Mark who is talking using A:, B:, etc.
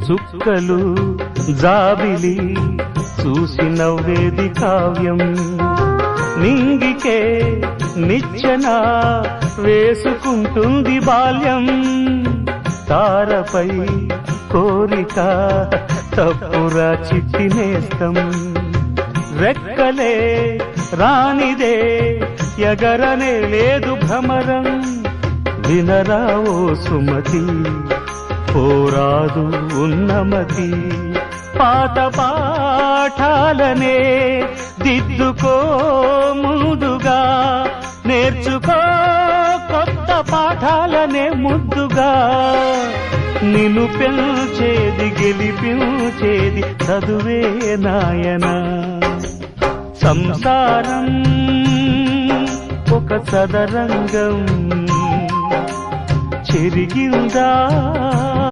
A: చుక్కలు జాబిలి చూసి నవ్వేది కావ్యం నింగికే నిచ్చెన వేసుకుంటుంది బాల్యం తారపై కోరిక తప్పురా చిట్టి నేస్తం రెక్కలే రానిదే ఎగరనే లేదు భ్రమరం వినరా ఓ సుమతి పోరాదు ఉన్నమతి పాత పాఠాలనే దిద్దుకో ముందుగా నేర్చుకో కొత్త పాఠాలనే ముద్దుగా నిన్ను పెంచేది గెలిపించేది చదువే నాయనా సంసారం ఒక చదరంగం చెరిగిందా